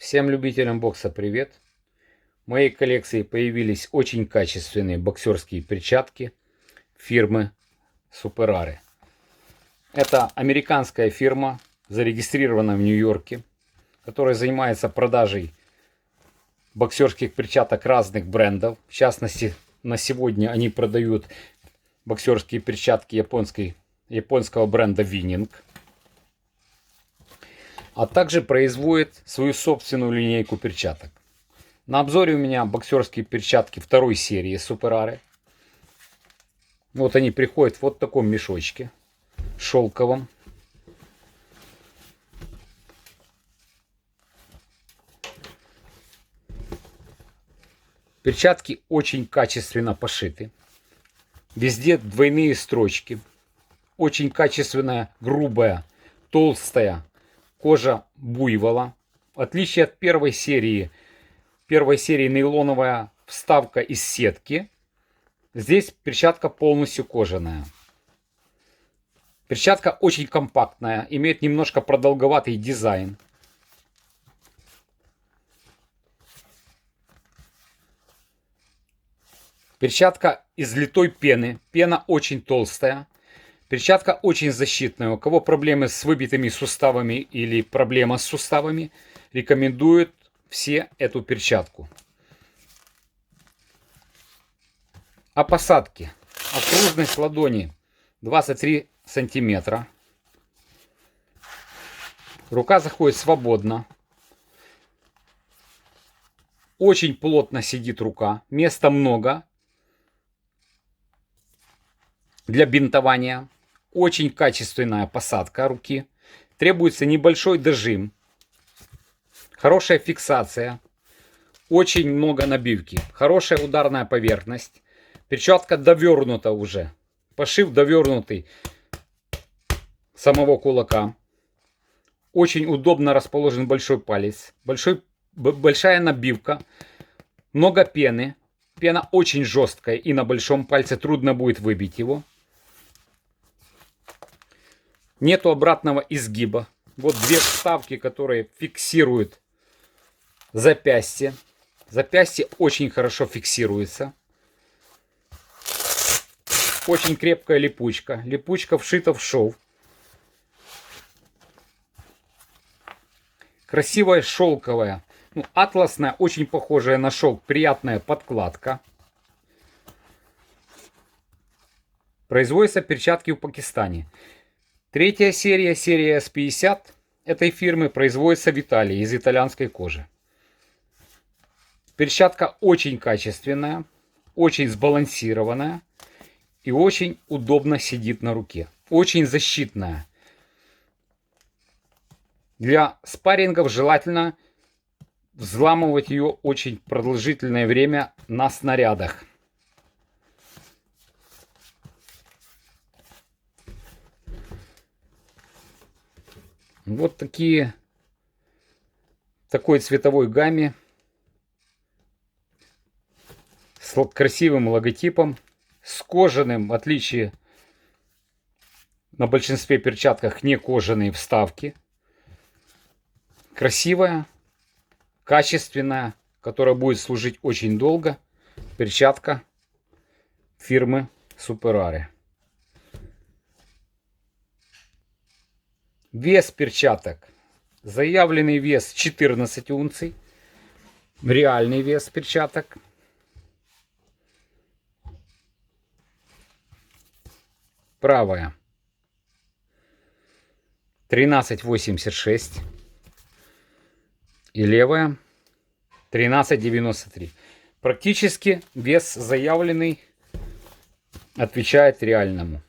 Всем любителям бокса привет! В моей коллекции появились очень качественные боксерские перчатки фирмы Superare. Это американская фирма, зарегистрированная в Нью-Йорке, которая занимается продажей боксерских перчаток разных брендов. В частности, на сегодня они продают боксерские перчатки японского бренда Winning. А также производит свою собственную линейку перчаток. На обзоре у меня боксерские перчатки второй серии Superare. Вот они приходят в вот таком мешочке шелковом. Перчатки очень качественно пошиты. Везде двойные строчки. Очень качественная, грубая, толстая кожа буйвола. В отличие от первой серии нейлоновая вставка из сетки. Здесь перчатка полностью кожаная. Перчатка очень компактная, имеет немножко продолговатый дизайн. Перчатка из литой пены. Пена очень толстая. Перчатка очень защитная. У кого проблемы с выбитыми суставами или проблема с суставами, рекомендуют все эту перчатку. О посадке. Окружность ладони 23 сантиметра. Рука заходит свободно. Очень плотно сидит рука. Места много для бинтования. Очень качественная посадка руки. Требуется небольшой дожим. Хорошая фиксация. Очень много набивки. Хорошая ударная поверхность. Перчатка довернута уже. Пошив довернутый самого кулака. Очень удобно расположен большой палец. Большая набивка. Много пены. Пена очень жесткая. И на большом пальце трудно будет выбить его. Нету обратного изгиба. Вот две вставки, которые фиксируют запястье. Запястье очень хорошо фиксируется. Очень крепкая липучка. Липучка вшита в шов. Красивая шелковая. Атласная, очень похожая на шелк. Приятная подкладка. Производятся перчатки в Пакистане. Третья серия, серия S50 этой фирмы, производится в Италии, из итальянской кожи. Перчатка очень качественная, очень сбалансированная и очень удобно сидит на руке. Очень защитная. Для спаррингов желательно взламывать ее очень продолжительное время на снарядах. Вот такой цветовой гамме с красивым логотипом, с кожаным, в отличие на большинстве перчатках не кожаные вставки. Красивая, качественная, которая будет служить очень долго. Перчатка фирмы Superare. Вес перчаток. Заявленный вес 14 унций. Реальный вес перчаток. Правая 13,86. И левая 13,93. Практически вес заявленный отвечает реальному.